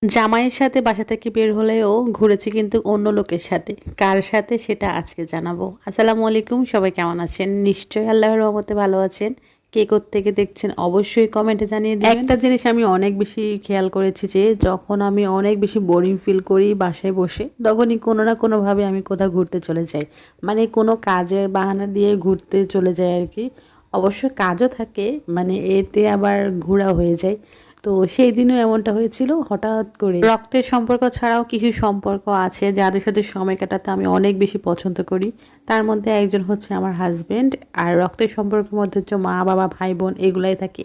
জামাইয়ের সাথে বাসা থেকে বের হলেও ঘুরেছি কিন্তু অন্য লোকের সাথে। কার সাথে সেটা আজকে জানাবো। আসসালামু আলাইকুম, সবাই কেমন আছেন? নিশ্চয়ই আল্লাহর রহমতে ভালো আছেন। কে কোত্থেকে দেখছেন অবশ্যই কমেন্টে জানিয়ে দিবেন। একটা জিনিস আমি অনেক বেশি খেয়াল করেছি যে যখন আমি অনেক বেশি বোরিং ফিল করি বাসায় বসে, তখনই কোনো না কোনোভাবে আমি কোথাও ঘুরতে চলে যাই। মানে কোনো কাজের বাহানা দিয়ে ঘুরতে চলে যাই আর কি। অবশ্য কাজও থাকে, মানে এতে আবার ঘোরা হয়ে যায়। তো সেই দিনও এমনটা হয়েছিল হঠাৎ করে। রক্তের সম্পর্ক ছাড়াও কিছু সম্পর্ক আছে যাদের সাথে সময় কাটাতে আমি অনেক বেশি পছন্দ করি। তার মধ্যে একজন হচ্ছে আমার হাজবেন্ড, আর রক্তের সম্পর্কের মধ্যে হচ্ছে মা বাবা ভাই বোন এগুলাই থাকে।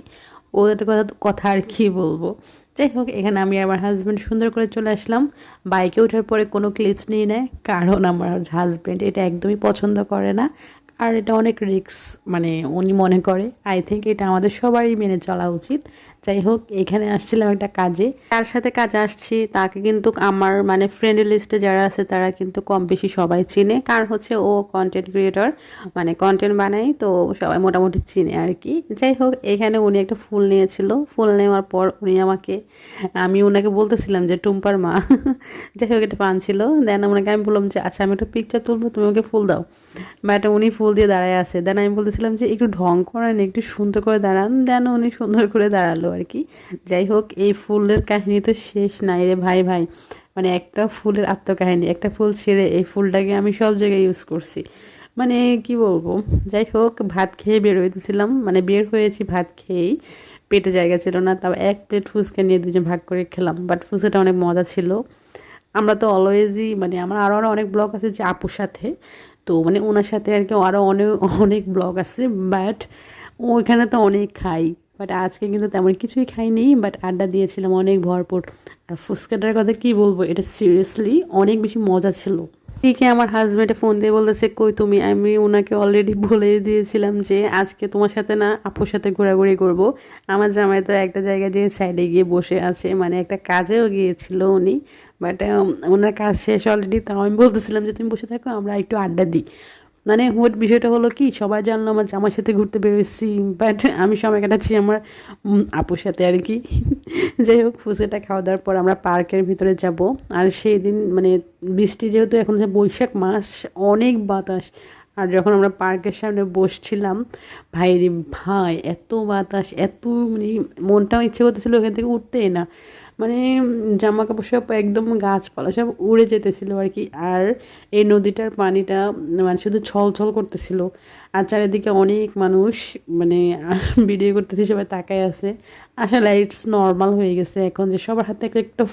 ওদের কথা কথা আর কি বলবো। যাই হোক, এখানে আমি আমার হাজবেন্ড সুন্দর করে চলে আসলাম। বাইকে ওঠার পরে কোনো ক্লিপস নিয়ে নেয়, কারণ আমার হাজবেন্ড এটা একদমই পছন্দ করে না। আর এটা অনেক রিস্ক, মানে উনি মনে করে। আই থিঙ্ক এটা আমাদের সবারই মেনে চলা উচিত। যাই হোক, এখানে আসছিলাম একটা কাজে, তার সাথে কাজে আসছি। তাকে কিন্তু আমার মানে ফ্রেন্ড লিস্টে যারা আছে তারা কিন্তু কম বেশি সবাই চিনে, কারণ হচ্ছে ও কন্টেন্ট ক্রিয়েটর, মানে কন্টেন্ট বানাই, তো সবাই মোটামুটি চিনে আর কি। যাই হোক, এখানে উনি একটা ফুল নিয়েছিল। ফুল নেওয়ার পর উনি আমাকে, আমি ওনাকে বলতেছিলাম যে টুম্পার মা যাই হোক, এটা পান ছিল। দেন ওনাকে আমি বললাম যে আচ্ছা, আমি একটা পিকচার তুলবো, তুমি ওকে ফুল দাও। বাট উনি ফুল দিয়ে দাঁড়ায় আছে। দেন আমি বলতেছিলাম যে একটু ঢং করেন, একটু সুন্দর করে দাঁড়ান। দেন উনি সুন্দর করে দাঁড়ালো আর কি। যাই হোক, এই ফুলের কাহিনী তো শেষ নাই রে ভাই ভাই। মানে একটা ফুলের আত্মকাহিনী, একটা ফুল ছেড়ে এই ফুলটাকে আমি সব জায়গায় ইউজ করছি। মানে কি বলবো। যাই হোক, ভাত খেয়ে বের হইতেছিলাম, মানে বের হয়েছি ভাত খেয়েই। পেটে জায়গা ছিল না, তাও এক প্লেট ফুচকা নিয়ে দুজন ভাগ করে খেলাম। বাট ফুচকাটা অনেক মজা ছিল। আমরা তো অলওয়েজই, মানে আমার আরও অনেক ব্লগ আছে যে আপুর সাথে, তো মানে ওনার সাথে আর কি আরও অনেক অনেক ব্লগ আছে। বাট ওইখানে তো অনেক খাই। বাট আজকে কিন্তু তেমন কিছুই খাইনি, বাট আড্ডা দিয়েছিলাম অনেক ভরপুর। আর ফুচকাটার কথা কি বলবো, এটা সিরিয়াসলি অনেক বেশি মজা ছিল। এদিকে আমার হাজব্যান্ডে ফোন দিয়ে বলতেছে কই তুমি। আমি ওনাকে অলরেডি বলে দিয়েছিলাম যে আজকে তোমার সাথে না আপুর সাথে ঘোরাঘুরি করব। আমার জামাই তো একটা জায়গায় যে সাইডে গিয়ে বসে আছে, মানে একটা কাজেও গিয়েছিল উনি। বাট ওনার কাজ শেষ অলরেডি, তাও আমি বলতেছিলাম যে তুমি বসে থাকো, আমরা একটু আড্ডা দিই। মানে হোয়াট বিষয়টা হলো কি, সবাই জানলো আমার জামার সাথে ঘুরতে বেরোচ্ছি, বাট আমি সময় কাটাচ্ছি আমার আপুর সাথে আর কি। যাই হোক, ফুচকাটা খাওয়া দাওয়ার পর আমরা পার্কের ভিতরে যাব। আর সেই দিন মানে বৃষ্টি, যেহেতু এখন যে বৈশাখ মাস, অনেক বাতাস। আর যখন আমরা পার্কের সামনে বসছিলাম, ভাই রে ভাই, এত বাতাস, এত মানে মনটাও ইচ্ছে করতেছিল ওখান থেকে উঠতেই না। মানে জামা কাপড় সব একদম গাছপালা সব উড়ে যেতেছিল আর কি। আর এই নদীটার পানিটা মানে শুধু ছলছল করতেছিল। আর চারিদিকে অনেক মানুষ, মানে ভিডিও করতেছে, সবাই তাকায় আছে। আসলে ইটস নর্মাল হয়ে গেছে এখন যে সবার হাতে একটা একটা